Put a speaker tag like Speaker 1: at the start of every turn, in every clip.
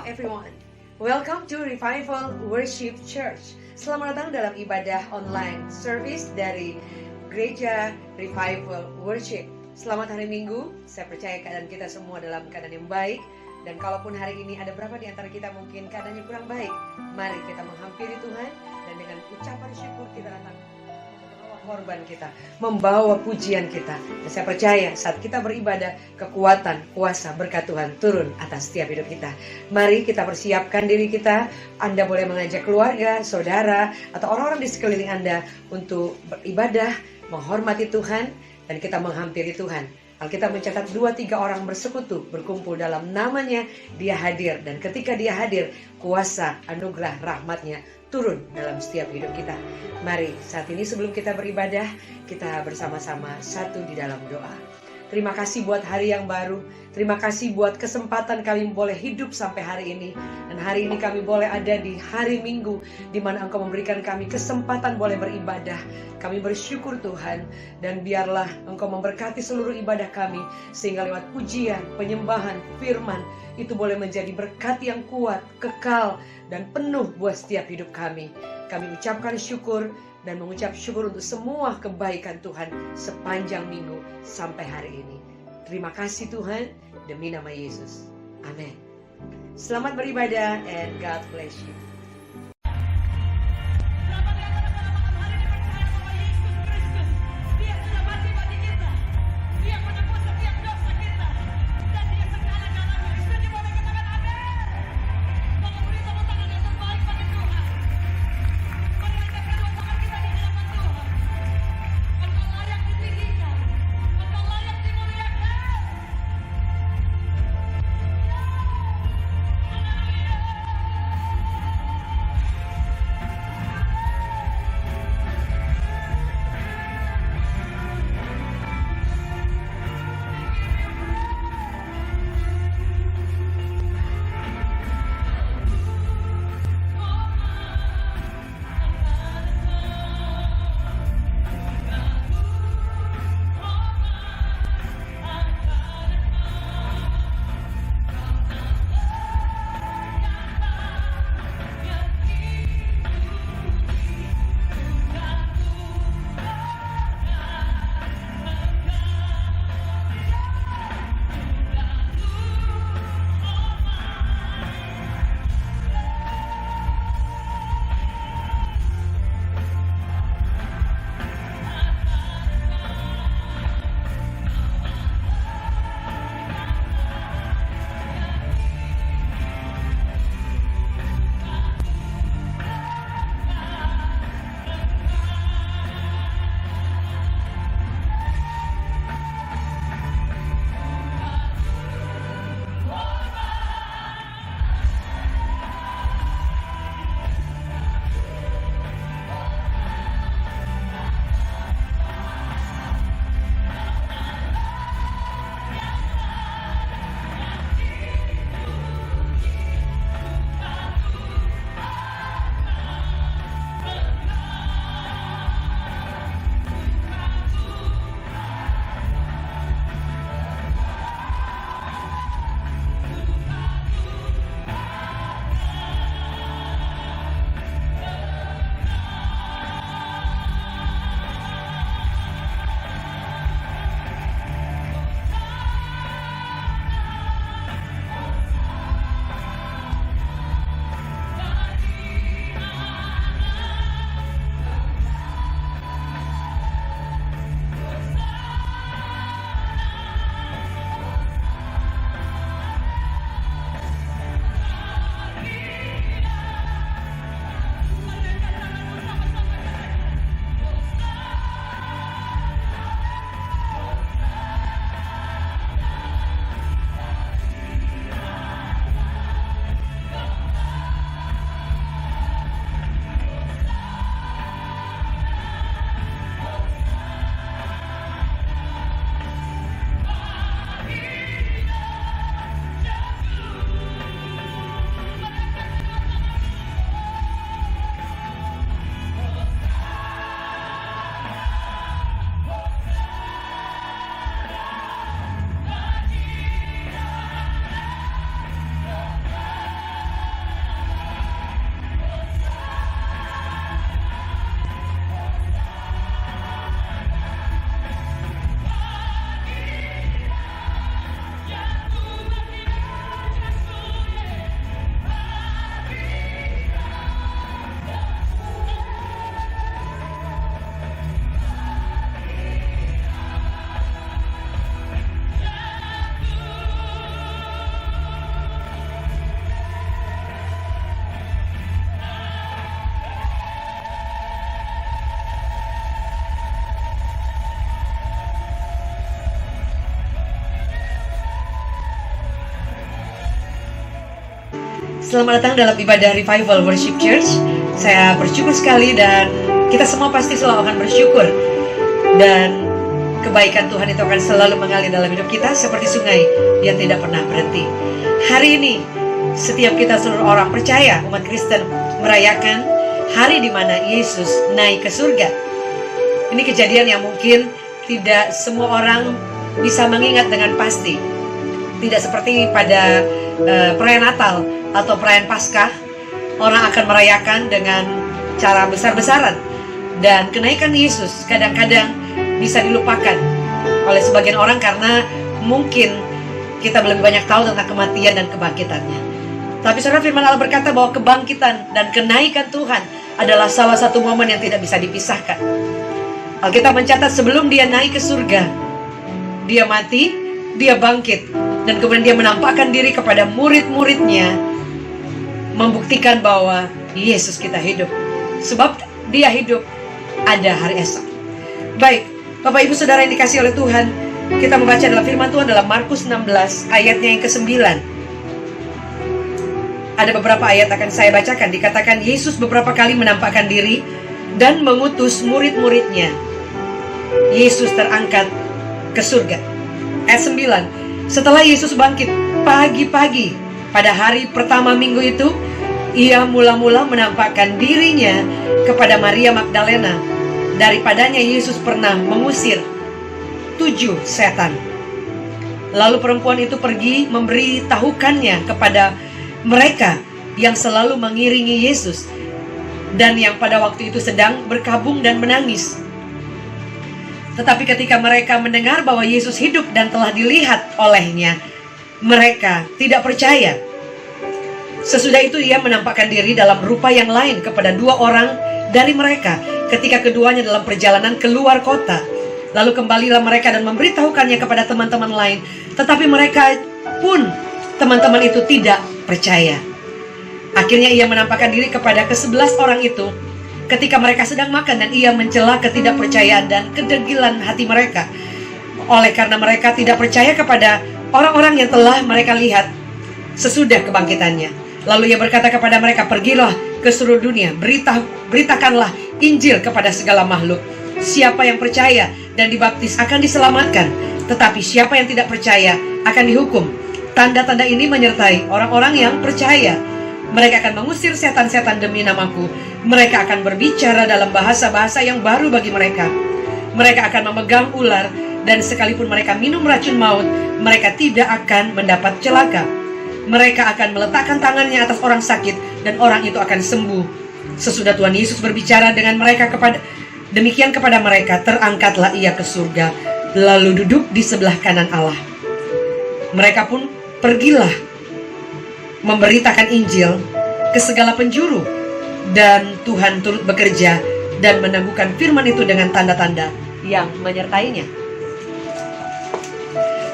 Speaker 1: everyone. Welcome to Revival Worship Church. Selamat datang dalam ibadah online service dari Gereja Revival Worship. Selamat hari Minggu. Saya percaya keadaan kita semua dalam keadaan yang baik. Dan kalaupun hari ini ada berapa di antara kita mungkin keadaannya kurang baik, mari kita menghampiri Tuhan dan dengan ucapan syukur kita datang korban kita, membawa pujian kita. Dan saya percaya saat kita beribadah, kekuatan, kuasa, berkat Tuhan turun atas setiap hidup kita. Mari kita persiapkan diri kita. Anda boleh mengajak keluarga, saudara, atau orang-orang di sekeliling Anda untuk beribadah, menghormati Tuhan, dan kita menghampiri Tuhan. Alkitab mencatat 2-3 orang bersekutu, berkumpul dalam namanya, dia hadir. Dan ketika dia hadir, kuasa, anugerah, rahmatnya turun dalam setiap hidup kita. Mari saat ini sebelum kita beribadah, kita bersama-sama satu di dalam doa. Terima kasih buat hari yang baru. Terima kasih buat kesempatan kami boleh hidup sampai hari ini. Dan hari ini kami boleh ada di hari Minggu, di mana Engkau memberikan kami kesempatan boleh beribadah. Kami bersyukur Tuhan. Dan biarlah Engkau memberkati seluruh ibadah kami, sehingga lewat pujian, penyembahan, firman, itu boleh menjadi berkat yang kuat, kekal, dan penuh buat setiap hidup kami. Kami ucapkan syukur dan mengucap syukur untuk semua kebaikan Tuhan sepanjang minggu sampai hari ini. Terima kasih Tuhan, demi nama Yesus. Amin. Selamat beribadah and God bless you. Selamat datang dalam ibadah Revival Worship Church. Saya bersyukur sekali dan kita semua pasti selalu akan bersyukur. Dan kebaikan Tuhan itu akan selalu mengalir dalam hidup kita seperti sungai yang tidak pernah berhenti. Hari ini, setiap kita seluruh orang percaya, umat Kristen merayakan hari di mana Yesus naik ke surga. Ini kejadian yang mungkin tidak semua orang bisa mengingat dengan pasti. Tidak seperti pada perayaan Natal atau perayaan Paskah, orang akan merayakan dengan cara besar-besaran. Dan kenaikan Yesus kadang-kadang bisa dilupakan oleh sebagian orang karena mungkin kita belum banyak tahu tentang kematian dan kebangkitannya. Tapi saudara, firman Allah berkata bahwa kebangkitan dan kenaikan Tuhan adalah salah satu momen yang tidak bisa dipisahkan. Alkitab mencatat sebelum dia naik ke surga, dia mati, dia bangkit, dan kemudian dia menampakkan diri kepada murid-muridnya, membuktikan bahwa Yesus kita hidup. Sebab dia hidup, ada hari esok. Baik, Bapak Ibu Saudara yang dikasihi oleh Tuhan, kita membaca dalam firman Tuhan dalam Markus 16 ayatnya yang ke-9. Ada beberapa ayat akan saya bacakan. Dikatakan Yesus beberapa kali menampakkan diri dan mengutus murid-muridnya. Yesus terangkat ke surga. Ayat 9. Setelah Yesus bangkit pagi-pagi pada hari pertama minggu itu, ia mula-mula menampakkan dirinya kepada Maria Magdalena. Daripadanya Yesus pernah mengusir 7 setan. Lalu perempuan itu pergi memberi tahukannya kepada mereka yang selalu mengiringi Yesus dan yang pada waktu itu sedang berkabung dan menangis. Tetapi ketika mereka mendengar bahwa Yesus hidup dan telah dilihat olehnya, mereka tidak percaya. Sesudah itu ia menampakkan diri dalam rupa yang lain kepada 2 orang dari mereka ketika keduanya dalam perjalanan keluar kota. Lalu kembalilah mereka dan memberitahukannya kepada teman-teman lain. Tetapi mereka pun, teman-teman itu tidak percaya. Akhirnya ia menampakkan diri kepada ke-11 orang itu ketika mereka sedang makan, dan ia mencela ketidakpercayaan dan kedegilan hati mereka. Oleh karena mereka tidak percaya kepada orang-orang yang telah mereka lihat sesudah kebangkitannya. Lalu ia berkata kepada mereka, pergilah ke seluruh dunia, beritakanlah Injil kepada segala makhluk. Siapa yang percaya dan dibaptis akan diselamatkan, tetapi siapa yang tidak percaya akan dihukum. Tanda-tanda ini menyertai orang-orang yang percaya. Mereka akan mengusir setan-setan demi namaku. Mereka akan berbicara dalam bahasa-bahasa yang baru bagi mereka. Mereka akan memegang ular, dan sekalipun mereka minum racun maut, mereka tidak akan mendapat celaka. Mereka akan meletakkan tangannya atas orang sakit, dan orang itu akan sembuh. Sesudah Tuhan Yesus berbicara dengan mereka demikian kepada mereka, terangkatlah ia ke surga, lalu duduk di sebelah kanan Allah. Mereka pun pergilah memberitakan Injil ke segala penjuru, dan Tuhan turut bekerja dan meneguhkan firman itu dengan tanda-tanda yang menyertainya.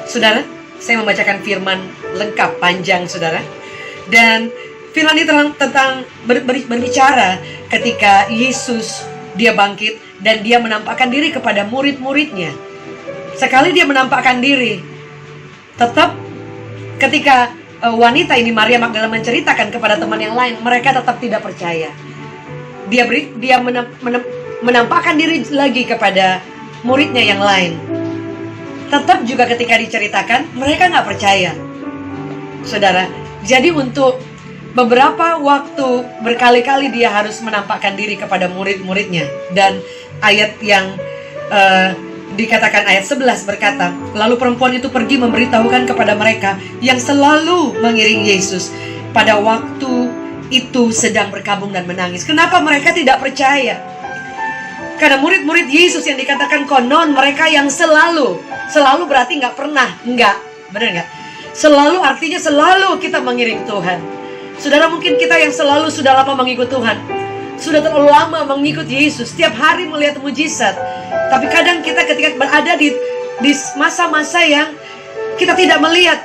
Speaker 1: Saudara, saya membacakan firman lengkap, panjang saudara. Dan firman ini tentang berbicara ketika Yesus dia bangkit dan dia menampakkan diri kepada murid-muridnya. Sekali dia menampakkan diri, tetap ketika wanita ini Maria Magdalena menceritakan kepada teman yang lain, mereka tetap tidak percaya. Dia menampakkan diri lagi kepada muridnya yang lain. Tetap juga ketika diceritakan, mereka nggak percaya. Saudara, jadi untuk beberapa waktu berkali-kali dia harus menampakkan diri kepada murid-muridnya. Dan ayat yang dikatakan ayat 11 berkata, lalu perempuan itu pergi memberitahukan kepada mereka yang selalu mengiring Yesus. Pada waktu itu sedang berkabung dan menangis. Kenapa mereka tidak percaya? Karena murid-murid Yesus yang dikatakan konon mereka yang selalu berarti nggak pernah, benar nggak? Selalu artinya selalu kita mengiring Tuhan. Saudara, mungkin kita yang selalu sudah lama mengikut Tuhan, sudah terlalu lama mengikut Yesus, setiap hari melihat mujizat. Tapi kadang kita ketika berada di masa-masa yang kita tidak melihat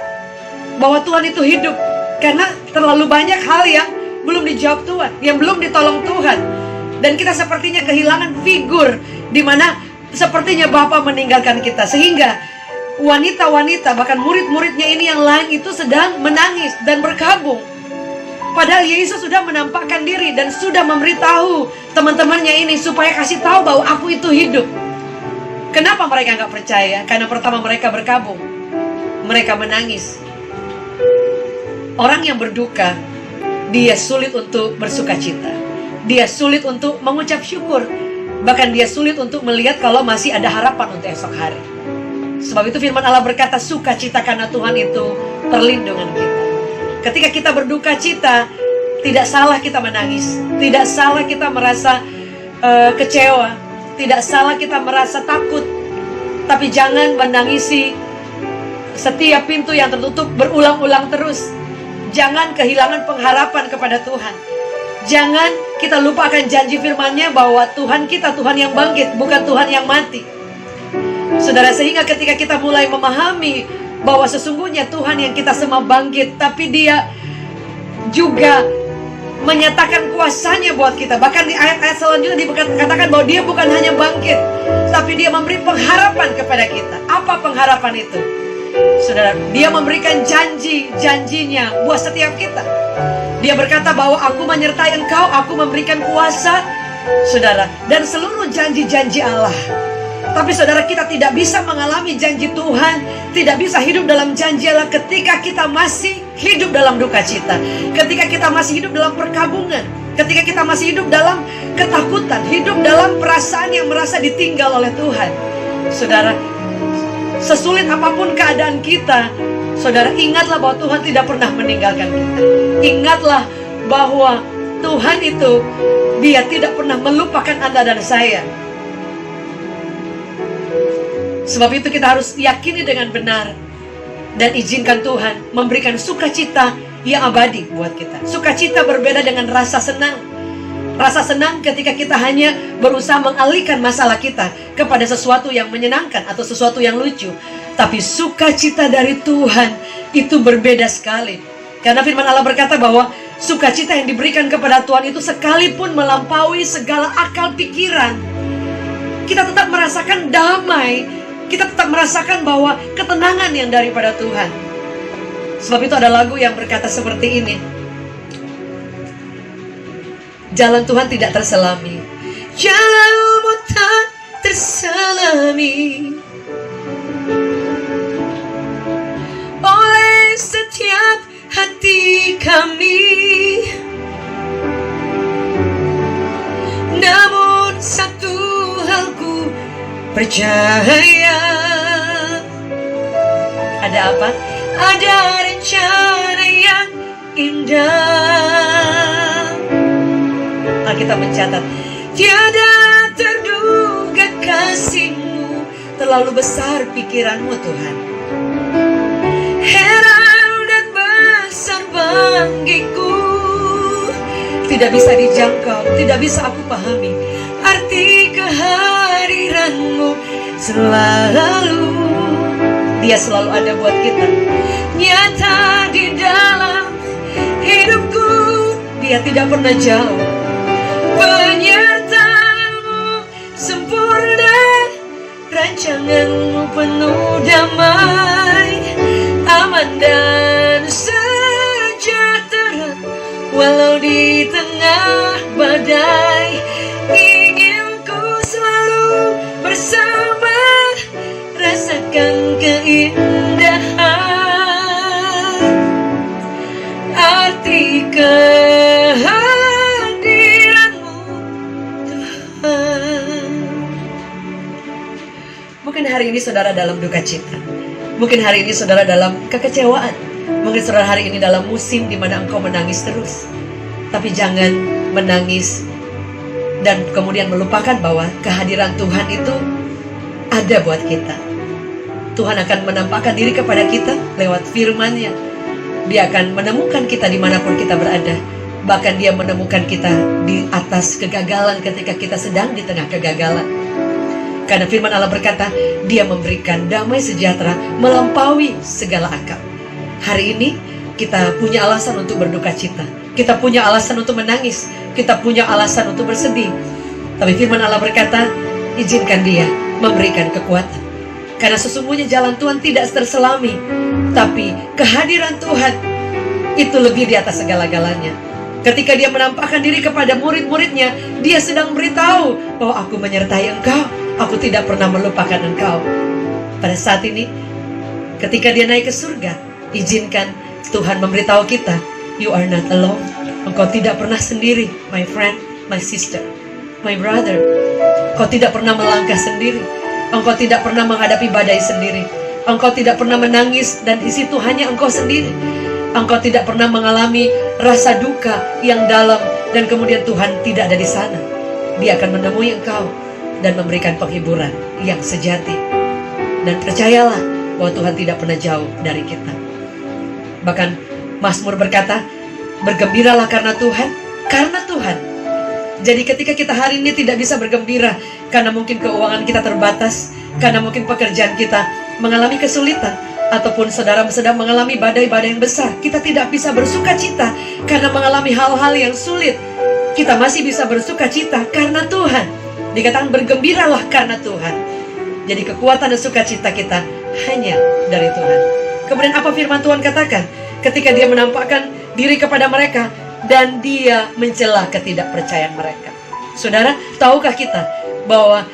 Speaker 1: bahwa Tuhan itu hidup, karena terlalu banyak hal yang belum dijawab Tuhan, yang belum ditolong Tuhan. Dan kita sepertinya kehilangan figur di mana sepertinya Bapa meninggalkan kita, sehingga wanita-wanita bahkan murid-muridnya ini yang lain itu sedang menangis dan berkabung. Padahal Yesus sudah menampakkan diri dan sudah memberitahu teman-temannya ini supaya kasih tahu bahwa aku itu hidup. Kenapa mereka nggak percaya? Karena pertama mereka berkabung, mereka menangis. Orang yang berduka, dia sulit untuk bersuka cita, dia sulit untuk mengucap syukur, bahkan dia sulit untuk melihat kalau masih ada harapan untuk esok hari. Sebab itu firman Allah berkata, sukacita karena Tuhan itu perlindungan kita. Ketika kita berduka cita, tidak salah kita menangis, tidak salah kita merasa kecewa, tidak salah kita merasa takut. Tapi jangan menangisi setiap pintu yang tertutup berulang-ulang terus. Jangan kehilangan pengharapan kepada Tuhan. Jangan kita lupakan janji firman-Nya bahwa Tuhan kita Tuhan yang bangkit, bukan Tuhan yang mati. Saudara, sehingga ketika kita mulai memahami bahwa sesungguhnya Tuhan yang kita semua bangkit, tapi Dia juga menyatakan kuasanya buat kita. Bahkan di ayat-ayat selanjutnya dikatakan bahwa Dia bukan hanya bangkit, tapi Dia memberi pengharapan kepada kita. Apa pengharapan itu? Saudara, Dia memberikan janji-janjinya buat setiap kita. Dia berkata bahwa aku menyertai engkau, aku memberikan kuasa, saudara, dan seluruh janji-janji Allah. Tapi saudara, kita tidak bisa mengalami janji Tuhan, tidak bisa hidup dalam janji Allah ketika kita masih hidup dalam duka cita, ketika kita masih hidup dalam perkabungan, ketika kita masih hidup dalam ketakutan, hidup dalam perasaan yang merasa ditinggal oleh Tuhan. Saudara, sesulit apapun keadaan kita, saudara, ingatlah bahwa Tuhan tidak pernah meninggalkan kita. Ingatlah bahwa Tuhan itu, Dia tidak pernah melupakan Anda dan saya. Sebab itu kita harus yakini dengan benar dan izinkan Tuhan memberikan sukacita yang abadi buat kita. Sukacita berbeda dengan rasa senang. Rasa senang ketika kita hanya berusaha mengalihkan masalah kita kepada sesuatu yang menyenangkan atau sesuatu yang lucu. Tapi sukacita dari Tuhan itu berbeda sekali. Karena firman Allah berkata bahwa sukacita yang diberikan kepada Tuhan itu sekalipun melampaui segala akal pikiran, kita tetap merasakan damai. Kita tetap merasakan bahwa ketenangan yang daripada Tuhan. Sebab itu ada lagu yang berkata seperti ini. Jalan Tuhan tidak terselami. Jalanmu tak terselami oleh setiap hati kami. Namun satu hal ku percaya. Ada apa? Ada rencana yang indah. Alkitab mencatat, tiada terduga kasih-Mu, terlalu besar pikiran-Mu Tuhan. Heran dan besar bagiku, tidak bisa dijangkau, tidak bisa aku pahami arti kehadiran-Mu selalu. Dia selalu ada buat kita, nyata di dalam hidupku. Dia tidak pernah jauh. Penyertaan-Mu sempurna, rancangan-Mu penuh damai, aman dan sejahtera walau di tengah badai. Ingin ku selalu bersama, rasakan keindahan arti kehadiran-Mu Tuhan. Mungkin hari ini saudara dalam duka cita, mungkin hari ini saudara dalam kekecewaan, mungkin saudara hari ini dalam musim di mana engkau menangis terus. Tapi jangan menangis dan kemudian melupakan bahwa kehadiran Tuhan itu ada buat kita. Tuhan akan menampakkan diri kepada kita lewat firman-Nya. Dia akan menemukan kita dimanapun kita berada. Bahkan Dia menemukan kita di atas kegagalan ketika kita sedang di tengah kegagalan. Karena firman Allah berkata, Dia memberikan damai sejahtera melampaui segala akal. Hari ini kita punya alasan untuk berduka cita. Kita punya alasan untuk menangis. Kita punya alasan untuk bersedih. Tapi firman Allah berkata, izinkan Dia memberikan kekuatan. Karena sesungguhnya jalan Tuhan tidak terselami, tapi kehadiran Tuhan itu lebih di atas segala-galanya. Ketika dia menampakkan diri kepada murid-muridnya, dia sedang beritahu bahwa aku menyertai engkau, aku tidak pernah melupakan engkau. Pada saat ini, ketika dia naik ke surga, izinkan Tuhan memberitahu kita, you are not alone. Engkau tidak pernah sendiri, my friend, my sister, my brother. Engkau tidak pernah melangkah sendiri. Engkau tidak pernah menghadapi badai sendiri. Engkau tidak pernah menangis dan di situ hanya engkau sendiri. Engkau tidak pernah mengalami rasa duka yang dalam dan kemudian Tuhan tidak ada di sana. Dia akan menemui engkau dan memberikan penghiburan yang sejati. Dan percayalah bahwa Tuhan tidak pernah jauh dari kita. Bahkan Mazmur berkata, bergembiralah karena Tuhan, karena Tuhan. Jadi ketika kita hari ini tidak bisa bergembira karena mungkin keuangan kita terbatas, karena mungkin pekerjaan kita mengalami kesulitan, ataupun saudara sedang mengalami badai-badai yang besar, kita tidak bisa bersuka cita karena mengalami hal-hal yang sulit. Kita masih bisa bersuka cita karena Tuhan. Dikatakan bergembiralah karena Tuhan. Jadi kekuatan dan sukacita kita hanya dari Tuhan. Kemudian apa firman Tuhan katakan? Ketika dia menampakkan diri kepada mereka dan dia mencela ketidakpercayaan mereka. Saudara, tahukah kita bahwa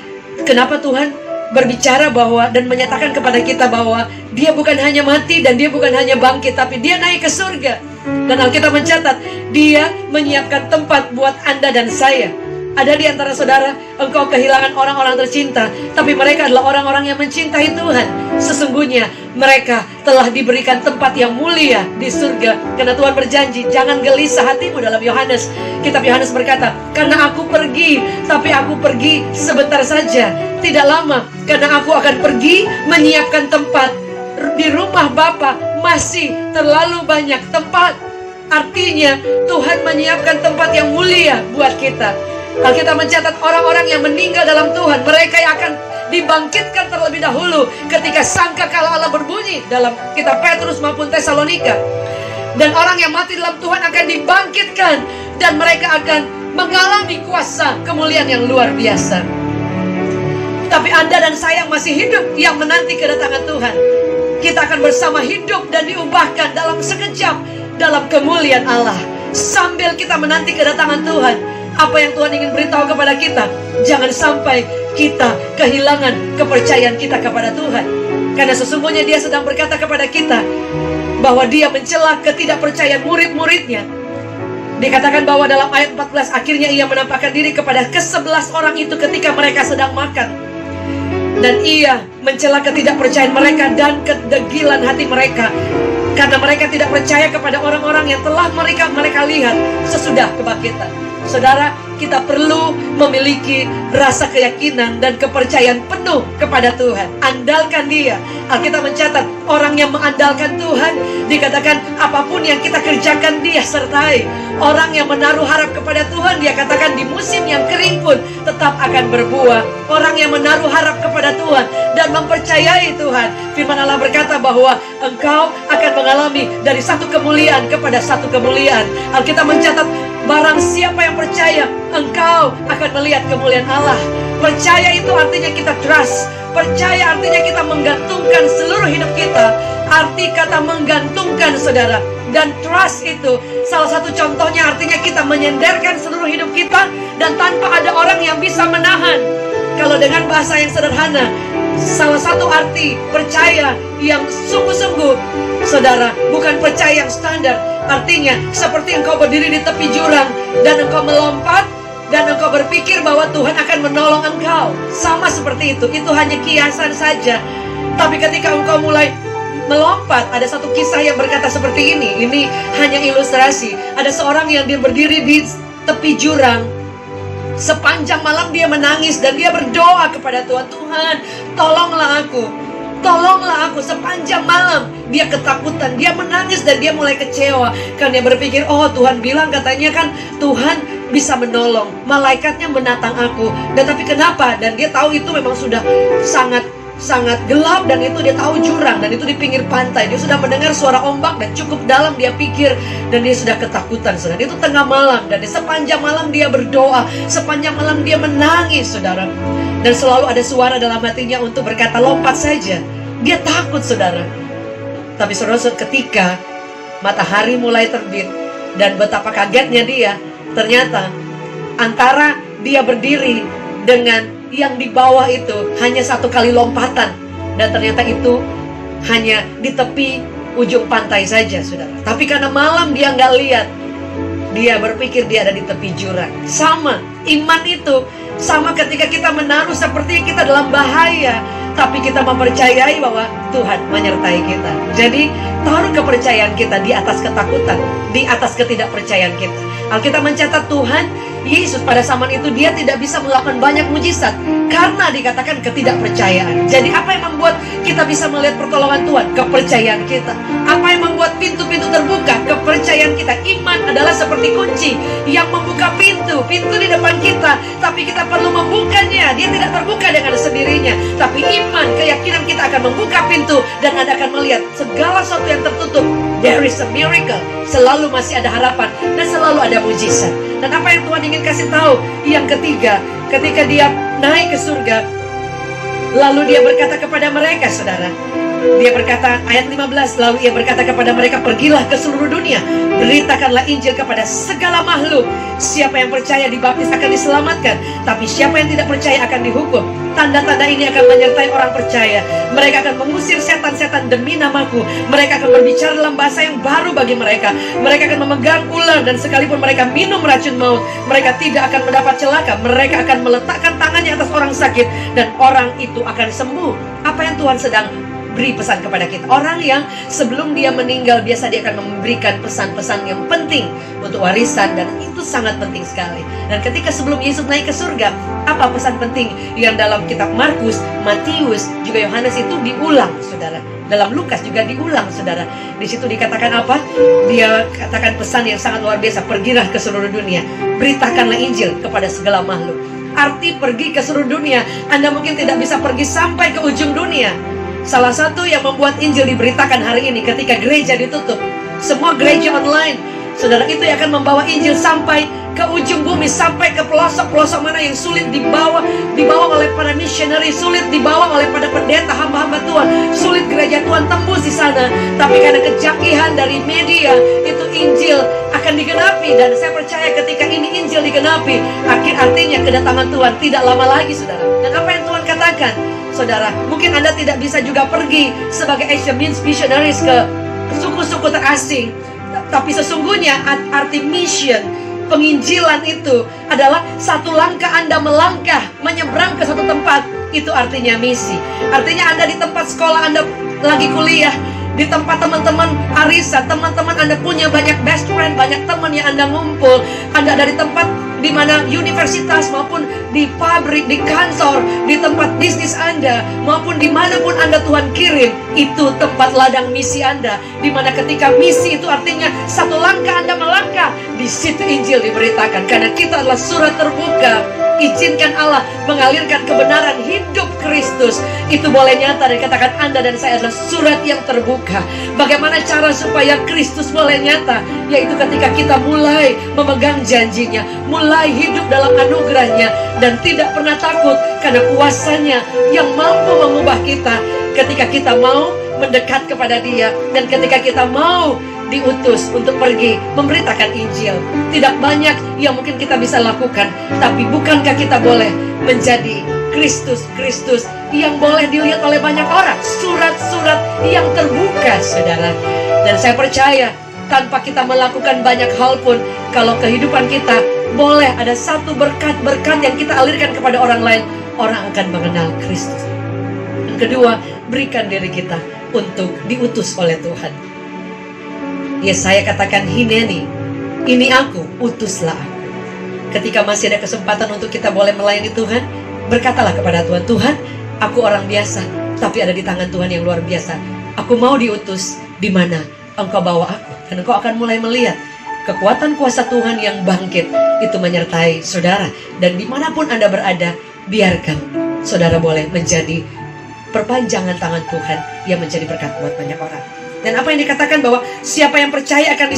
Speaker 1: kenapa Tuhan berbicara bahwa dan menyatakan kepada kita bahwa dia bukan hanya mati dan dia bukan hanya bangkit, tapi dia naik ke surga. Dan Alkitab mencatat, dia menyiapkan tempat buat Anda dan saya. Ada di antara saudara, engkau kehilangan orang-orang tercinta, tapi mereka adalah orang-orang yang mencintai Tuhan. Sesungguhnya mereka telah diberikan tempat yang mulia di surga. Karena Tuhan berjanji, jangan gelisah hatimu. Dalam Yohanes, kitab Yohanes berkata, karena aku pergi, tapi aku pergi sebentar saja, tidak lama, karena aku akan pergi menyiapkan tempat. Di rumah Bapa masih terlalu banyak tempat. Artinya Tuhan menyiapkan tempat yang mulia buat kita. Alkitab mencatat orang-orang yang meninggal dalam Tuhan, mereka yang akan dibangkitkan terlebih dahulu ketika sangkakala Allah berbunyi, dalam kitab Petrus maupun Tesalonika. Dan orang yang mati dalam Tuhan akan dibangkitkan dan mereka akan mengalami kuasa kemuliaan yang luar biasa. Tapi Anda dan saya yang masih hidup, yang menanti kedatangan Tuhan, kita akan bersama hidup dan diubahkan dalam sekejap dalam kemuliaan Allah. Sambil kita menanti kedatangan Tuhan, apa yang Tuhan ingin beritahu kepada kita, jangan sampai kita kehilangan kepercayaan kita kepada Tuhan. Karena sesungguhnya dia sedang berkata kepada kita bahwa dia mencela ketidakpercayaan murid-muridnya. Dikatakan bahwa dalam ayat 14, akhirnya ia menampakkan diri kepada ke-11 orang itu ketika mereka sedang makan. Dan ia mencela ketidakpercayaan mereka dan kedegilan hati mereka, karena mereka tidak percaya kepada orang-orang yang telah mereka lihat sesudah kebangkitan. Saudara, kita perlu memiliki rasa keyakinan dan kepercayaan penuh kepada Tuhan. Andalkan dia. Alkitab mencatat, orang yang mengandalkan Tuhan, dikatakan apapun yang kita kerjakan dia sertai. Orang yang menaruh harap kepada Tuhan, dia katakan di musim yang kering pun tetap akan berbuah. Orang yang menaruh harap kepada Tuhan dan mempercayai Tuhan, firman Allah berkata bahwa engkau akan mengalami dari satu kemuliaan kepada satu kemuliaan. Alkitab mencatat, barang siapa yang percaya, engkau akan melihat kemuliaan Allah. Percaya itu artinya kita trust. Percaya artinya kita menggantungkan seluruh hidup kita. Arti kata menggantungkan, saudara. Dan trust itu salah satu contohnya artinya kita menyenderkan seluruh hidup kita dan tanpa ada orang yang bisa menahan. Kalau dengan bahasa yang sederhana, salah satu arti percaya yang sungguh-sungguh, saudara, bukan percaya yang standar. Artinya seperti engkau berdiri di tepi jurang dan engkau melompat dan engkau berpikir bahwa Tuhan akan menolong engkau. Sama seperti itu hanya kiasan saja. Tapi ketika engkau mulai melompat, ada satu kisah yang berkata seperti ini. Ini hanya ilustrasi. Ada seorang yang dia berdiri di tepi jurang. Sepanjang malam dia menangis dan dia berdoa kepada Tuhan, Tuhan, tolonglah aku. Tolonglah aku. Sepanjang malam dia ketakutan, dia menangis dan dia mulai kecewa. Karena dia berpikir, oh Tuhan bilang katanya kan Tuhan bisa menolong, malaikatnya menatang aku. Dan tapi kenapa? Dan dia tahu itu memang sudah sangat gelap dan itu dia tahu jurang dan itu di pinggir pantai. Dia sudah mendengar suara ombak dan cukup dalam dia pikir dan dia sudah ketakutan, saudara. Itu tengah malam dan di sepanjang malam dia berdoa, sepanjang malam dia menangis, saudara. Dan selalu ada suara dalam hatinya untuk berkata lompat saja. Dia takut, saudara. Tapi saudara, ketika matahari mulai terbit. Dan betapa kagetnya dia, ternyata antara dia berdiri dengan yang di bawah itu hanya 1 kali lompatan. Dan ternyata itu hanya di tepi ujung pantai saja, saudara. Tapi karena malam dia nggak lihat, dia berpikir dia ada di tepi jurang. Sama, iman itu sama ketika kita menaruh seperti kita dalam bahaya, tapi kita mempercayai bahwa Tuhan menyertai kita. Jadi taruh kepercayaan kita di atas ketakutan, di atas ketidakpercayaan kita. Alkitab mencatat Tuhan Yesus pada zaman itu dia tidak bisa melakukan banyak mujizat karena dikatakan ketidakpercayaan. Jadi apa yang membuat kita bisa melihat pertolongan Tuhan? Kepercayaan kita. Apa yang membuat pintu-pintu terbuka? Kepercayaan kita. Iman adalah seperti kunci yang membuka pintu di depan kita, tapi kita perlu membukanya. Dia tidak terbuka dengan sendirinya, tapi iman, keyakinan kita akan membuka pintu dan Anda akan melihat segala sesuatu yang tertutup. There is a miracle. Selalu masih ada harapan dan selalu ada mujizat. Dan apa yang Tuhan ingin kasih tahu? Yang ketiga, ketika dia naik ke surga, lalu dia berkata kepada mereka, saudara. Dia berkata, ayat 15, lalu ia berkata kepada mereka, pergilah ke seluruh dunia, beritakanlah Injil kepada segala makhluk. Siapa yang percaya dibaptis akan diselamatkan, tapi siapa yang tidak percaya akan dihukum. Tanda-tanda ini akan menyertai orang percaya. Mereka akan mengusir setan-setan demi namaku. Mereka akan berbicara dalam bahasa yang baru bagi mereka. Mereka akan memegang ular, dan sekalipun mereka minum racun maut, mereka tidak akan mendapat celaka. Mereka akan meletakkan tangannya atas orang sakit, dan orang itu akan sembuh. Apa yang Tuhan sedang beri pesan kepada kita? Orang yang sebelum dia meninggal, biasa dia akan memberikan pesan-pesan yang penting untuk warisan, dan itu sangat penting sekali. Dan ketika sebelum Yesus naik ke surga, apa pesan penting yang dalam kitab Markus, Matius, juga Yohanes itu diulang, saudara. Dalam Lukas juga diulang, saudara. Di situ dikatakan apa? Dia katakan pesan yang sangat luar biasa. Pergilah ke seluruh dunia, beritakanlah Injil kepada segala makhluk. Arti pergi ke seluruh dunia, Anda mungkin tidak bisa pergi sampai ke ujung dunia. Salah satu yang membuat Injil diberitakan hari ini ketika gereja ditutup, semua gereja online, saudara, itu yang akan membawa Injil sampai ke ujung bumi, sampai ke pelosok-pelosok mana yang sulit dibawa oleh para missionary, sulit dibawa oleh pada pendeta, hamba-hamba Tuhan, sulit gereja Tuhan tembus di sana. Tapi karena kejangkihan dari media, itu Injil akan digenapi. Dan saya percaya ketika ini Injil digenapi, artinya kedatangan Tuhan tidak lama lagi, saudara. Dan apa yang Tuhan katakan, saudara, mungkin Anda tidak bisa juga pergi sebagai Asian missionaries ke suku-suku terasing, tapi sesungguhnya arti mission, penginjilan itu adalah satu langkah Anda melangkah menyeberang ke satu tempat. Itu artinya misi. Artinya Anda di tempat sekolah Anda lagi kuliah, di tempat teman-teman arisan, teman-teman Anda punya banyak best friend, banyak teman yang Anda ngumpul. Anda ada di tempat di mana universitas maupun di pabrik, di kantor, di tempat bisnis Anda, maupun dimanapun Anda Tuhan kirim, itu tempat ladang misi Anda. Di mana ketika misi itu artinya satu langkah Anda melangkah, di situ Injil diberitakan. Karena kita adalah surat terbuka. Izinkan Allah mengalirkan kebenaran hidup Kristus. Itu boleh nyata dan katakan Anda dan saya adalah surat yang terbuka. Bagaimana cara supaya Kristus boleh nyata? Yaitu ketika kita mulai memegang janjinya, mulai hidup dalam anugerahnya, dan tidak pernah takut karena kuasanya yang mampu mengubah kita. Ketika kita mau mendekat kepada Dia, dan ketika kita mau diutus untuk pergi memberitakan Injil. Tidak banyak yang mungkin kita bisa lakukan, tapi bukankah kita boleh menjadi Kristus yang boleh dilihat oleh banyak orang? Surat-surat yang terbuka, saudara. Dan saya percaya tanpa kita melakukan banyak hal pun, kalau kehidupan kita boleh ada satu berkat-berkat yang kita alirkan kepada orang lain, orang akan mengenal Kristus. Dan kedua, berikan diri kita untuk diutus oleh Tuhan. Ya, saya katakan hineni, ini aku, utuslah aku. Ketika masih ada kesempatan untuk kita boleh melayani Tuhan, berkatalah kepada Tuhan, Tuhan, aku orang biasa, tapi ada di tangan Tuhan yang luar biasa. Aku mau diutus di mana Engkau bawa aku. Dan Engkau akan mulai melihat kekuatan kuasa Tuhan yang bangkit itu menyertai saudara. Dan dimanapun Anda berada, biarkan saudara boleh menjadi perpanjangan tangan Tuhan yang menjadi berkat buat banyak orang. Dan apa yang dikatakan bahwa siapa yang percaya akan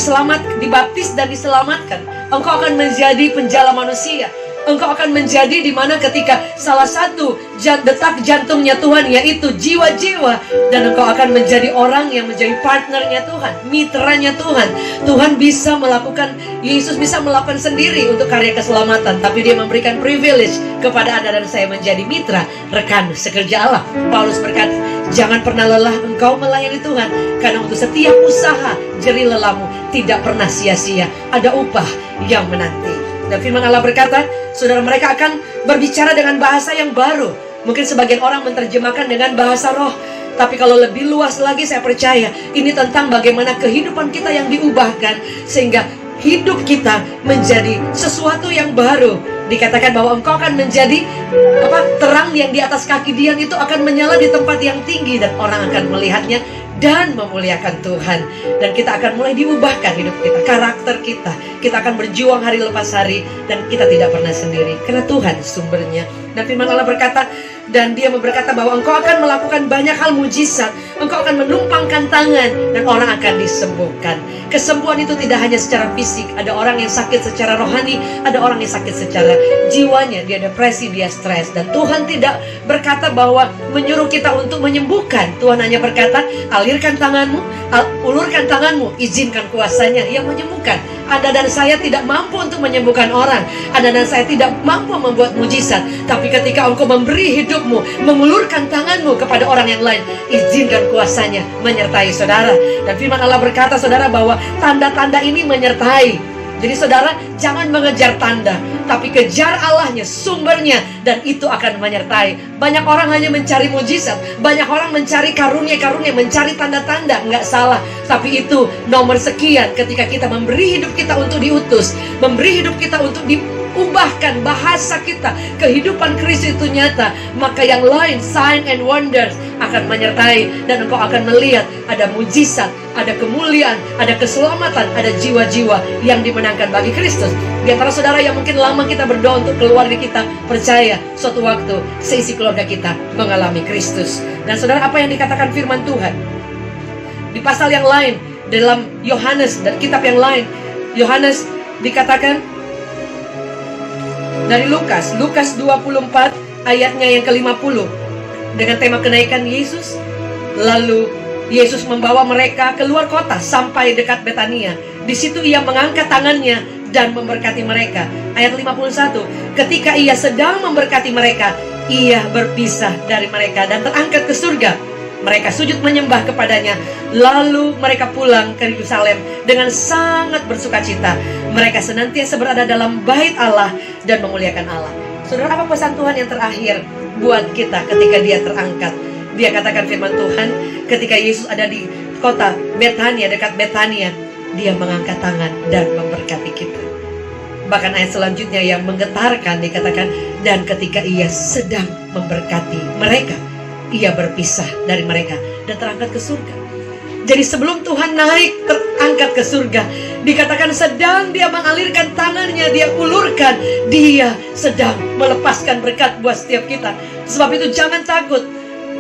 Speaker 1: dibaptis dan diselamatkan. Engkau akan menjadi penjala manusia. Engkau akan menjadi di mana ketika salah satu detak jantungnya Tuhan, yaitu jiwa-jiwa. Dan engkau akan menjadi orang yang menjadi partnernya Tuhan, mitranya Tuhan. Tuhan bisa melakukan, Yesus bisa melakukan sendiri untuk karya keselamatan, tapi dia memberikan privilege kepada Anda dan saya menjadi mitra, rekan sekerja Allah. Paulus berkata, jangan pernah lelah engkau melayani Tuhan, karena untuk setiap usaha jerih lelahmu tidak pernah sia-sia, ada upah yang menanti. Dan firman Allah berkata, saudara, mereka akan berbicara dengan bahasa yang baru. Mungkin sebagian orang menerjemahkan dengan bahasa roh, tapi kalau lebih luas lagi, saya percaya ini tentang bagaimana kehidupan kita yang diubahkan sehingga hidup kita menjadi sesuatu yang baru. Dikatakan bahwa engkau akan menjadi terang yang di atas kaki Dian itu akan menyala di tempat yang tinggi, dan orang akan melihatnya dan memuliakan Tuhan. Dan kita akan mulai diubahkan hidup kita, karakter kita. Kita akan berjuang hari lepas hari, dan kita tidak pernah sendiri, karena Tuhan sumbernya. Dan firman Allah berkata, dan dia berkata bahwa engkau akan melakukan banyak hal mujizat. Engkau akan menumpangkan tangan dan orang akan disembuhkan. Kesembuhan itu tidak hanya secara fisik. Ada orang yang sakit secara rohani, ada orang yang sakit secara jiwanya. Dia depresi, dia stres. Dan Tuhan tidak berkata bahwa menyuruh kita untuk menyembuhkan. Tuhan hanya berkata, alirkan tanganmu, ulurkan tanganmu, izinkan kuasanya yang menyembuhkan. Anda dan saya tidak mampu untuk menyembuhkan orang. Anda dan saya tidak mampu membuat mujizat. Tapi ketika engkau memberi hidupmu, mengulurkan tanganmu kepada orang yang lain, izinkan kuasanya menyertai saudara. Dan firman Allah berkata, saudara, bahwa tanda-tanda ini menyertai. Jadi saudara, jangan mengejar tanda, tapi kejar Allahnya, sumbernya, dan itu akan menyertai. Banyak orang hanya mencari mujizat, banyak orang mencari karunia-karunia, mencari tanda-tanda. Enggak salah, tapi itu nomor sekian ketika kita memberi hidup kita untuk diutus, memberi hidup kita untuk diubahkan bahasa kita, kehidupan Kristus itu nyata, maka yang lain, sign and wonders, akan menyertai. Dan engkau akan melihat ada mujizat, ada kemuliaan, ada keselamatan, ada jiwa-jiwa yang dimenangkan bagi Kristus. Di antara saudara yang mungkin lama kita berdoa untuk keluarga kita, percaya suatu waktu seisi keluarga kita mengalami Kristus. Dan saudara, apa yang dikatakan firman Tuhan di pasal yang lain dalam Yohanes dan kitab yang lain, Yohanes dikatakan dari Lukas 24 ayatnya yang ke-50 dengan tema kenaikan Yesus. Lalu Yesus membawa mereka keluar kota sampai dekat Betania. Di situ ia mengangkat tangannya dan memberkati mereka. Ayat 51, ketika ia sedang memberkati mereka, ia berpisah dari mereka dan terangkat ke surga. Mereka sujud menyembah kepadanya. Lalu mereka pulang ke Yerusalem dengan sangat bersukacita. Mereka senantiasa berada dalam bait Allah dan memuliakan Allah. Saudara, apa pesan Tuhan yang terakhir buat kita ketika dia terangkat? Dia katakan firman Tuhan, ketika Yesus ada di kota Betania, dekat Betania, dia mengangkat tangan dan memberkati kita. Bahkan ayat selanjutnya yang menggetarkan dikatakan, dan ketika ia sedang memberkati mereka, ia berpisah dari mereka dan terangkat ke surga. Jadi sebelum Tuhan naik terangkat ke surga, dikatakan sedang dia mengalirkan tangannya, dia ulurkan, dia sedang melepaskan berkat buat setiap kita. Sebab itu jangan takut.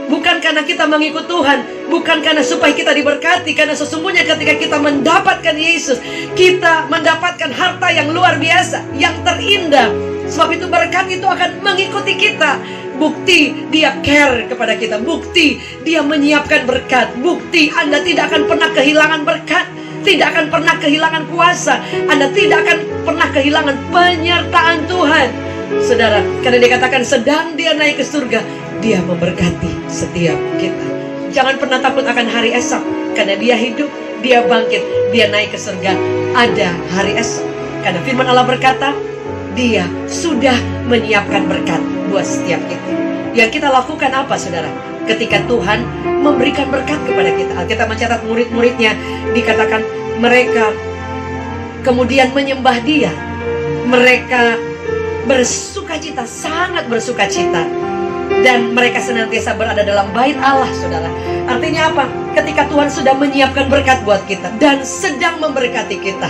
Speaker 1: Bukan karena kita mengikut Tuhan, bukan karena supaya kita diberkati, karena sesungguhnya ketika kita mendapatkan Yesus, kita mendapatkan harta yang luar biasa, yang terindah. Sebab itu berkat itu akan mengikuti kita. Bukti dia care kepada kita, bukti dia menyiapkan berkat, bukti Anda tidak akan pernah kehilangan berkat, tidak akan pernah kehilangan kuasa, Anda tidak akan pernah kehilangan penyertaan Tuhan. Saudara, karena dikatakan sedang dia naik ke surga, dia memberkati setiap kita. Jangan pernah takut akan hari esok, karena dia hidup, dia bangkit, dia naik ke surga. Ada hari esok, karena firman Allah berkata, dia sudah menyiapkan berkat buat setiap kita. Yang kita lakukan apa, saudara? Ketika Tuhan memberikan berkat kepada kita, Alkitab mencatat murid-muridnya dikatakan mereka kemudian menyembah dia. Mereka bersukacita, sangat bersukacita. Dan mereka senantiasa berada dalam bait Allah, saudara. Artinya apa? Ketika Tuhan sudah menyiapkan berkat buat kita dan sedang memberkati kita,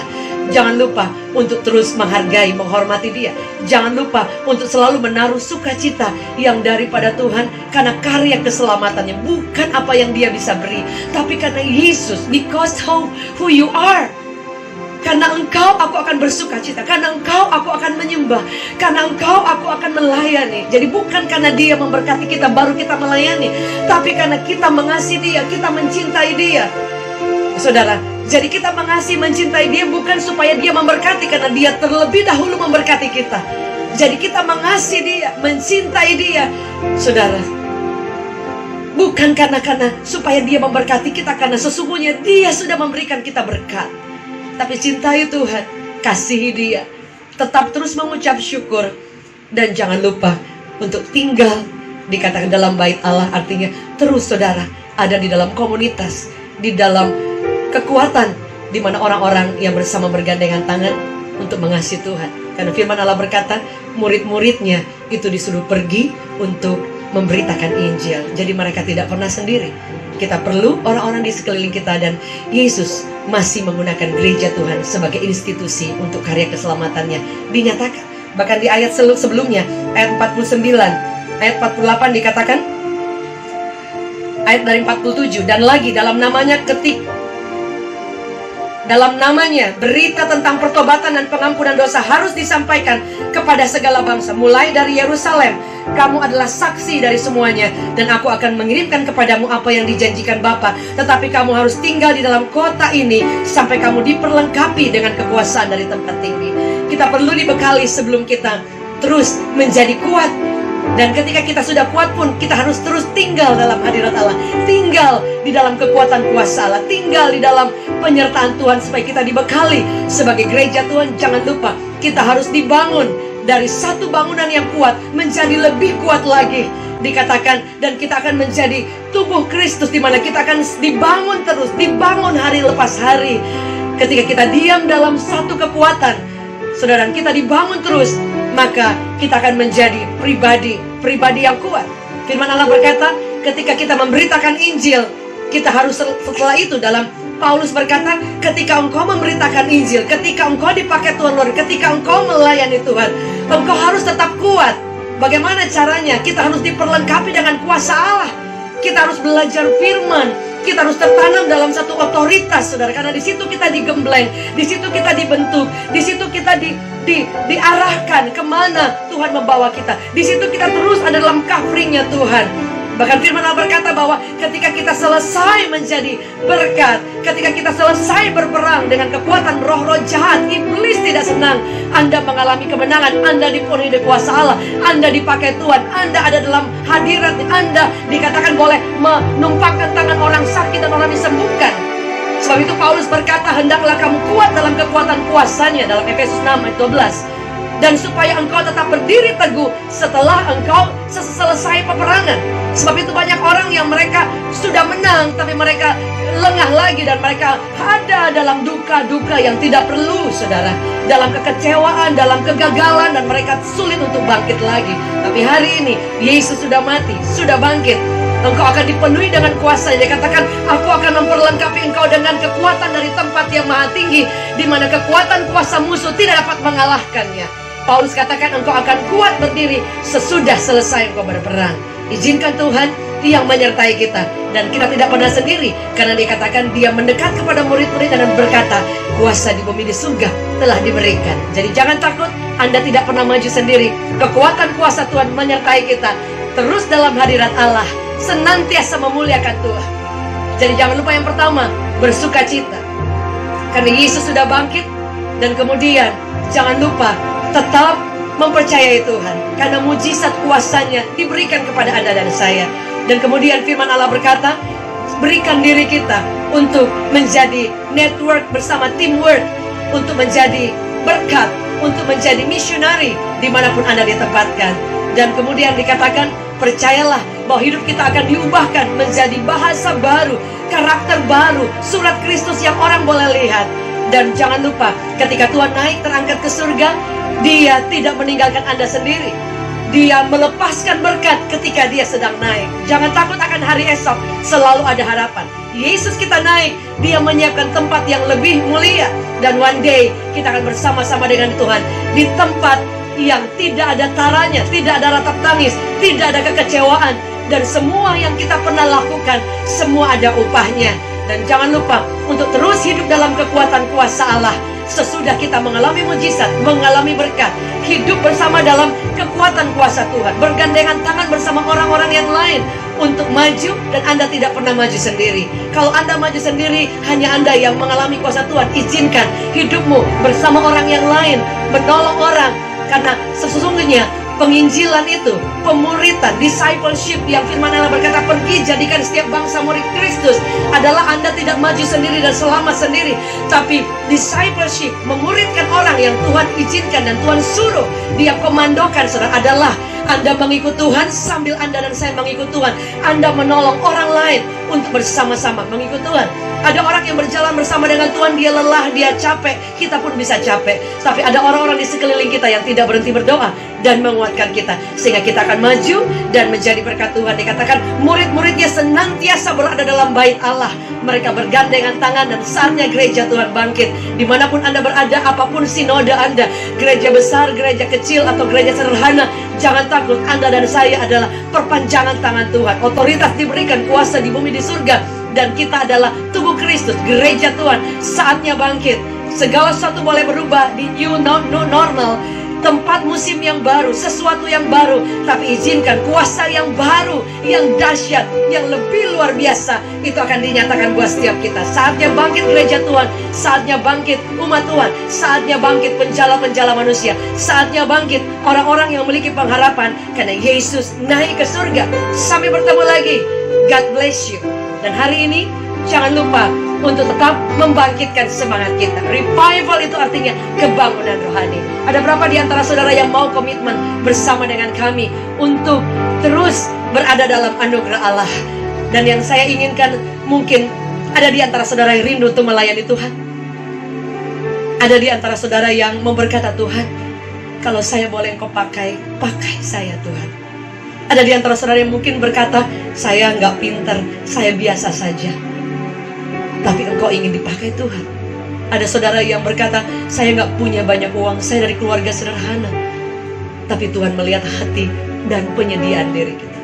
Speaker 1: jangan lupa untuk terus menghargai, menghormati dia. Jangan lupa untuk selalu menaruh sukacita yang daripada Tuhan, karena karya keselamatannya, bukan apa yang dia bisa beri, tapi karena Yesus. Because who you are. Karena Engkau aku akan bersuka cita, karena Engkau aku akan menyembah, karena Engkau aku akan melayani. Jadi bukan karena Dia memberkati kita baru kita melayani, tapi karena kita mengasihi Dia, kita mencintai Dia. Saudara, jadi kita mengasihi, mencintai Dia bukan supaya Dia memberkati, karena Dia terlebih dahulu memberkati kita. Jadi kita mengasihi Dia, mencintai Dia, saudara, bukan karena supaya Dia memberkati kita, karena sesungguhnya Dia sudah memberikan kita berkat. Tapi cintai Tuhan, kasihi Dia, tetap terus mengucap syukur, dan jangan lupa untuk tinggal dikatakan dalam bait Allah. Artinya terus saudara ada di dalam komunitas, di dalam kekuatan, di mana orang-orang yang bersama bergandengan tangan untuk mengasihi Tuhan. Karena firman Allah berkata, murid-muridnya itu disuruh pergi untuk memberitakan Injil. Jadi mereka tidak pernah sendiri. Kita perlu orang-orang di sekeliling kita, dan Yesus masih menggunakan gereja Tuhan sebagai institusi untuk karya keselamatannya dinyatakan. Bahkan di ayat sebelumnya, ayat 49, ayat 48 dikatakan, ayat dari 47, dan lagi dalam namanya berita tentang pertobatan dan pengampunan dosa harus disampaikan kepada segala bangsa, mulai dari Yerusalem. Kamu adalah saksi dari semuanya, dan aku akan mengirimkan kepadamu apa yang dijanjikan Bapa. Tetapi kamu harus tinggal di dalam kota ini sampai kamu diperlengkapi dengan kekuasaan dari tempat tinggi. Kita perlu dibekali sebelum kita terus menjadi kuat. Dan ketika kita sudah kuat pun, kita harus terus tinggal dalam hadirat Allah, tinggal di dalam kekuatan kuasa Allah, tinggal di dalam penyertaan Tuhan supaya kita dibekali sebagai gereja Tuhan. Jangan lupa, kita harus dibangun dari satu bangunan yang kuat menjadi lebih kuat lagi. Dikatakan, dan kita akan menjadi tubuh Kristus, di mana kita akan dibangun terus, dibangun hari lepas hari. Ketika kita diam dalam satu kekuatan, saudara, kita dibangun terus, maka kita akan menjadi pribadi yang kuat. Firman Allah berkata, ketika kita memberitakan Injil, kita harus setelah itu, dalam Paulus berkata, ketika engkau memberitakan Injil, ketika engkau dipakai Tuhan Lord, ketika engkau melayani Tuhan, engkau harus tetap kuat. Bagaimana caranya? Kita harus diperlengkapi dengan kuasa Allah. Kita harus belajar firman. Kita harus tertanam dalam satu otoritas, saudara. Karena di situ kita digembleng, di situ kita dibentuk, di situ kita diarahkan kemana Tuhan membawa kita. Di situ kita terus ada dalam coveringnya Tuhan. Bahkan firman Allah berkata bahwa ketika kita selesai menjadi berkat, ketika kita selesai berperang dengan kekuatan roh-roh jahat, iblis tidak senang Anda mengalami kemenangan. Anda dipenuhi dengan kuasa Allah, Anda dipakai Tuhan, Anda ada dalam hadirat, Anda dikatakan boleh menumpangkan tangan orang sakit dan orang disembuhkan. Sebab itu Paulus berkata, hendaklah kamu kuat dalam kekuatan kuasanya, dalam Efesus 6 ayat 12. Dan supaya engkau tetap berdiri teguh setelah engkau selesai peperangan. Sebab itu banyak orang yang mereka sudah menang, tapi mereka lengah lagi, dan mereka ada dalam duka-duka yang tidak perlu, saudara. Dalam kekecewaan, dalam kegagalan, dan mereka sulit untuk bangkit lagi. Tapi hari ini Yesus sudah mati, sudah bangkit. Engkau akan dipenuhi dengan kuasa. Dia katakan, aku akan memperlengkapi engkau dengan kekuatan dari tempat yang maha tinggi, di mana kekuatan kuasa musuh tidak dapat mengalahkannya. Paulus katakan, engkau akan kuat berdiri sesudah selesai engkau berperang. Izinkan Tuhan yang menyertai kita, dan kita tidak pernah sendiri, karena dikatakan dia mendekat kepada murid-murid dan berkata, kuasa di bumi di surga telah diberikan. Jadi jangan takut, Anda tidak pernah maju sendiri. Kekuatan kuasa Tuhan menyertai kita. Terus dalam hadirat Allah, senantiasa memuliakan Tuhan. Jadi jangan lupa yang pertama, bersuka cita karena Yesus sudah bangkit. Dan kemudian jangan lupa tetap mempercayai Tuhan, karena mujizat kuasanya diberikan kepada Anda dan saya. Dan kemudian firman Allah berkata, berikan diri kita untuk menjadi network bersama, teamwork, untuk menjadi berkat, untuk menjadi misionari dimanapun Anda ditempatkan. Dan kemudian dikatakan, percayalah bahwa hidup kita akan diubahkan menjadi bahasa baru, karakter baru, surat Kristus yang orang boleh lihat. Dan jangan lupa, ketika Tuhan naik terangkat ke surga, Dia tidak meninggalkan Anda sendiri. Dia melepaskan berkat ketika Dia sedang naik. Jangan takut akan hari esok, selalu ada harapan. Yesus kita naik, Dia menyiapkan tempat yang lebih mulia. Dan one day kita akan bersama-sama dengan Tuhan di tempat yang tidak ada taranya, tidak ada ratap tangis, tidak ada kekecewaan. Dan semua yang kita pernah lakukan, semua ada upahnya. Dan jangan lupa untuk terus hidup dalam kekuatan kuasa Allah. sesudah kita mengalami mujizat, mengalami berkat, hidup bersama dalam kekuatan kuasa Tuhan, bergandengan tangan bersama orang-orang yang lain untuk maju, dan Anda tidak pernah maju sendiri. Kalau Anda maju sendiri, hanya Anda yang mengalami kuasa Tuhan. Izinkan hidupmu bersama orang yang lain, menolong orang, karena sesungguhnya penginjilan itu, pemuritan, discipleship yang firman Allah berkata, pergi jadikan setiap bangsa murid Kristus, adalah Anda tidak maju sendiri dan selamat sendiri. Tapi discipleship, memuridkan orang yang Tuhan izinkan dan Tuhan suruh, Dia komandokan, saudara, adalah Anda mengikut Tuhan sambil Anda dan saya mengikut Tuhan. Anda menolong orang lain untuk bersama-sama mengikut Tuhan. Ada orang yang berjalan bersama dengan Tuhan, dia lelah, dia capek, kita pun bisa capek. Tapi ada orang-orang di sekeliling kita yang tidak berhenti berdoa dan menguatkan kita, sehingga kita akan maju dan menjadi berkat Tuhan. Dikatakan murid-muridnya senantiasa berada dalam bait Allah. Mereka bergandengan tangan, dan saatnya gereja Tuhan bangkit. Dimanapun Anda berada, apapun sinode Anda, gereja besar, gereja kecil, atau gereja sederhana, jangan takut, Anda dan saya adalah perpanjangan tangan Tuhan. Otoritas diberikan, kuasa di bumi di surga, dan kita adalah tubuh Kristus, gereja Tuhan. Saatnya bangkit. Segala sesuatu boleh berubah di new normal, tempat musim yang baru, sesuatu yang baru. Tapi izinkan kuasa yang baru, yang dahsyat, yang lebih luar biasa, itu akan dinyatakan buat setiap kita. Saatnya bangkit gereja Tuhan, saatnya bangkit umat Tuhan, saatnya bangkit penjala-penjala manusia, saatnya bangkit orang-orang yang memiliki pengharapan, karena Yesus naik ke surga. Sampai bertemu lagi. God bless you. Dan hari ini jangan lupa untuk tetap membangkitkan semangat kita. Revival itu artinya kebangunan rohani. Ada berapa di antara saudara yang mau komitmen bersama dengan kami untuk terus berada dalam anugerah Allah? Dan yang saya inginkan, mungkin ada di antara saudara yang rindu untuk melayani Tuhan. Ada di antara saudara yang mau berkata, Tuhan, kalau saya boleh Engkau pakai saya Tuhan. Ada di antara saudara yang mungkin berkata, saya nggak pintar, saya biasa saja, tapi Engkau ingin dipakai Tuhan. Ada saudara yang berkata, saya nggak punya banyak uang, saya dari keluarga sederhana, tapi Tuhan melihat hati dan penyediaan diri kita.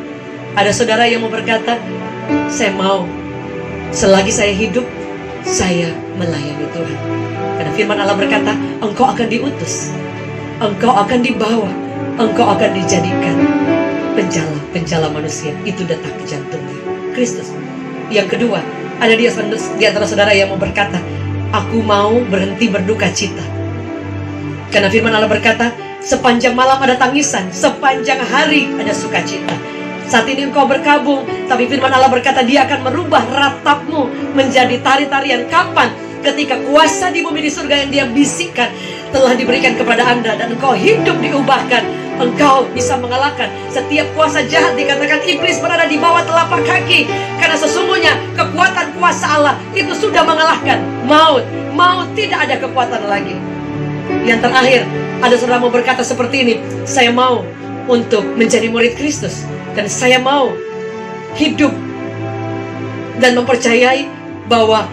Speaker 1: Ada saudara yang mau berkata, saya mau, selagi saya hidup, saya melayani Tuhan. Karena firman Allah berkata, Engkau akan diutus, Engkau akan dibawa, Engkau akan dijadikan penjala manusia. Itu detak jantungnya Kristus. Yang kedua, ada di antara saudara yang mau berkata, aku mau berhenti berduka cita. Karena firman Allah berkata, sepanjang malam ada tangisan, sepanjang hari ada sukacita. Saat ini engkau berkabung, tapi firman Allah berkata, Dia akan merubah ratapmu menjadi tari-tarian. Kapan? Ketika kuasa di bumi di surga yang Dia bisikkan telah diberikan kepada Anda, dan engkau hidup diubahkan. Engkau bisa mengalahkan setiap kuasa jahat. Dikatakan iblis berada di bawah telapak kaki, karena sesungguhnya kekuatan kuasa Allah itu sudah mengalahkan maut. Maut tidak ada kekuatan lagi. Yang terakhir, ada saudara mau berkata seperti ini, saya mau untuk menjadi murid Kristus, dan saya mau hidup dan mempercayai bahwa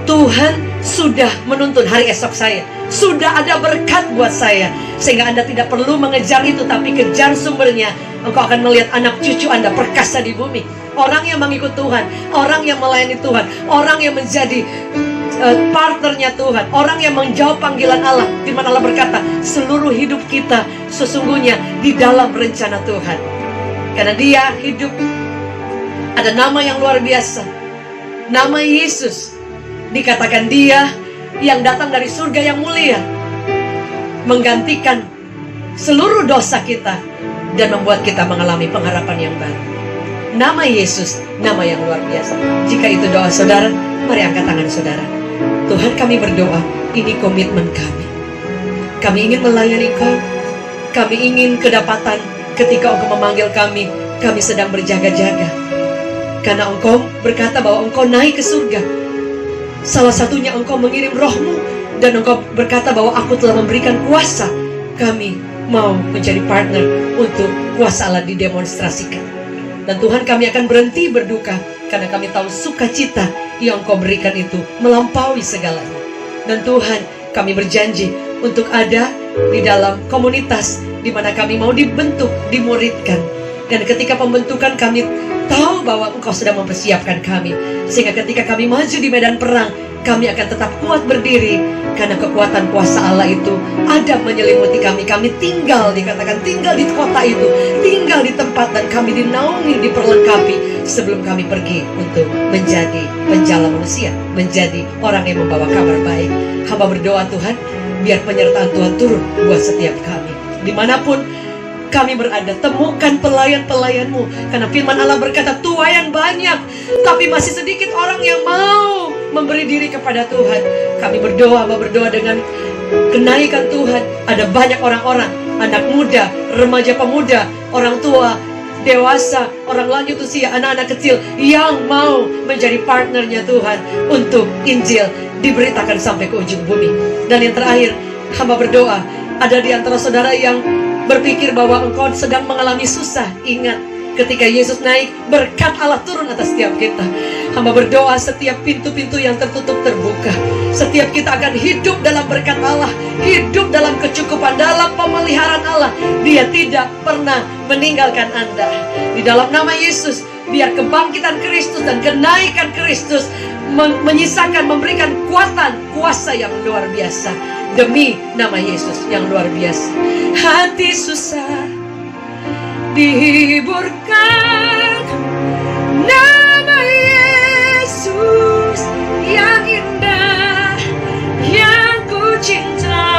Speaker 1: Tuhan sudah menuntun hari esok saya. Sudah ada berkat buat saya, sehingga Anda tidak perlu mengejar itu, tapi kejar sumbernya. Engkau akan melihat anak cucu Anda perkasa di bumi. Orang yang mengikut Tuhan, orang yang melayani Tuhan, orang yang menjadi partnernya Tuhan, orang yang menjawab panggilan Allah. Firman Allah berkata, seluruh hidup kita sesungguhnya di dalam rencana Tuhan. Karena Dia hidup, ada nama yang luar biasa, nama Yesus. Dikatakan Dia yang datang dari surga yang mulia, menggantikan seluruh dosa kita dan membuat kita mengalami pengharapan yang baru. Nama Yesus, nama yang luar biasa. Jika itu doa saudara, mari angkat tangan saudara. Tuhan, kami berdoa, ini komitmen kami. Kami ingin melayani Kau. Kami ingin kedapatan ketika Engkau memanggil kami. Kami sedang berjaga-jaga, karena Engkau berkata bahwa Engkau naik ke surga. Salah satunya Engkau mengirim Roh-Mu, dan Engkau berkata bahwa Aku telah memberikan kuasa. Kami mau menjadi partner untuk kuasa Allah didemonstrasikan. Dan Tuhan, kami akan berhenti berduka, karena kami tahu sukacita yang Engkau berikan itu melampaui segalanya. Dan Tuhan, kami berjanji untuk ada di dalam komunitas di mana kami mau dibentuk, dimuridkan. Dan ketika pembentukan, kami tahu bahwa Engkau sedang mempersiapkan kami, sehingga ketika kami maju di medan perang, kami akan tetap kuat berdiri, karena kekuatan kuasa Allah itu ada menyelimuti kami. Kami tinggal, dikatakan tinggal di kota itu, tinggal di tempat, dan kami dinaungi, diperlengkapi sebelum kami pergi untuk menjadi penjala manusia, menjadi orang yang membawa kabar baik. Hamba berdoa, Tuhan, biar penyertaan Tuhan turun buat setiap kami. Dimanapun kami berada, temukan pelayan-pelayan-Mu. Karena firman Allah berkata, tuaian banyak, tapi masih sedikit orang yang mau memberi diri kepada Tuhan. Kami berdoa dengan kenaikan Tuhan. Ada banyak orang-orang, anak muda, remaja pemuda, orang tua, dewasa, orang lanjut usia, anak-anak kecil yang mau menjadi partnernya Tuhan untuk Injil diberitakan sampai ke ujung bumi. Dan yang terakhir, hamba berdoa, ada di antara saudara yang berpikir bahwa engkau sedang mengalami susah. Ingat, ketika Yesus naik, berkat Allah turun atas setiap kita. Hamba berdoa setiap pintu-pintu yang tertutup terbuka. Setiap kita akan hidup dalam berkat Allah, hidup dalam kecukupan, dalam pemeliharaan Allah. Dia tidak pernah meninggalkan Anda. Di dalam nama Yesus, biar kebangkitan Kristus dan kenaikan Kristus menyisakan, memberikan kuasa yang luar biasa. Demi nama Yesus yang luar biasa. Hati susah dihiburkan, nama Yesus yang indah, yang ku cinta.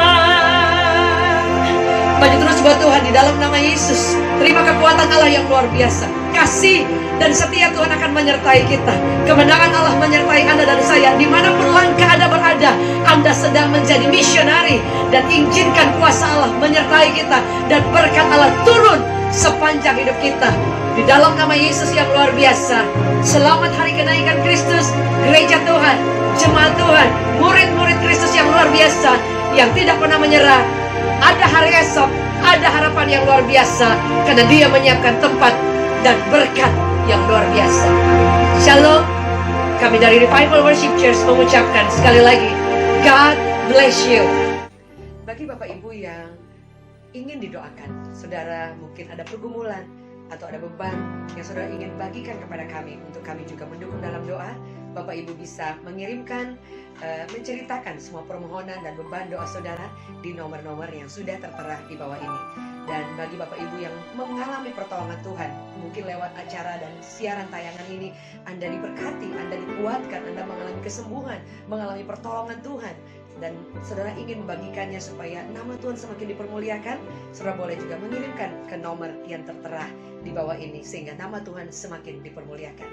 Speaker 1: Maju terus buat Tuhan di dalam nama Yesus. Terima kekuatan Allah yang luar biasa. Kasih dan setia Tuhan akan menyertai kita. Kemenangan Allah menyertai Anda dan saya. Dimanapun langkah Anda berada, Anda sedang menjadi misionari. Dan izinkan kuasa Allah menyertai kita, dan berkat Allah turun sepanjang hidup kita. Di dalam nama Yesus yang luar biasa. Selamat hari kenaikan Kristus. Gereja Tuhan, jemaat Tuhan, murid-murid Kristus yang luar biasa, yang tidak pernah menyerah. Ada hari esok, ada harapan yang luar biasa, karena Dia menyiapkan tempat dan berkat yang luar biasa. Shalom. Kami dari Revival Worship Church mengucapkan sekali lagi, God bless you. Bagi Bapak Ibu yang ingin didoakan, saudara mungkin ada pergumulan atau ada beban yang saudara ingin bagikan kepada kami untuk kami juga mendukung dalam doa, Bapak Ibu bisa mengirimkan, menceritakan semua permohonan dan beban doa saudara di nomor-nomor yang sudah tertera di bawah ini. Dan bagi Bapak Ibu yang mengalami pertolongan Tuhan, mungkin lewat acara dan siaran tayangan ini, Anda diberkati, Anda dikuatkan, Anda mengalami kesembuhan, mengalami pertolongan Tuhan, dan saudara ingin membagikannya supaya nama Tuhan semakin dipermuliakan, saudara boleh juga mengirimkan ke nomor yang tertera di bawah ini, sehingga nama Tuhan semakin dipermuliakan.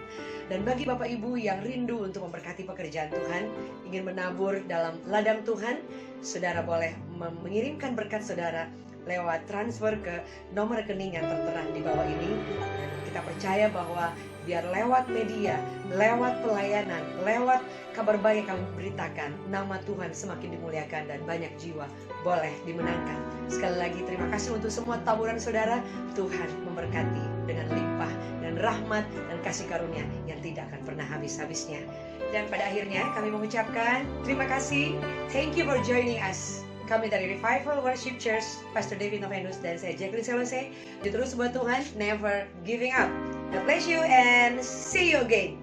Speaker 1: Dan bagi Bapak Ibu yang rindu untuk memberkati pekerjaan Tuhan, ingin menabur dalam ladang Tuhan, saudara boleh mengirimkan berkat saudara lewat transfer ke nomor rekening yang tertera di bawah ini. Dan kita percaya bahwa biar lewat media, lewat pelayanan, lewat kabar baik yang kami beritakan, nama Tuhan semakin dimuliakan dan banyak jiwa boleh dimenangkan. Sekali lagi terima kasih untuk semua taburan saudara. Tuhan memberkati dengan limpah dan rahmat dan kasih karunia yang tidak akan pernah habis-habisnya. Dan pada akhirnya kami mengucapkan terima kasih. Thank you for joining us. Kami dari Revival Worship Church, Pastor David Novenus dan saya Jacqueline Selose. Terus buat Tuhan, never giving up. God bless you and see you again.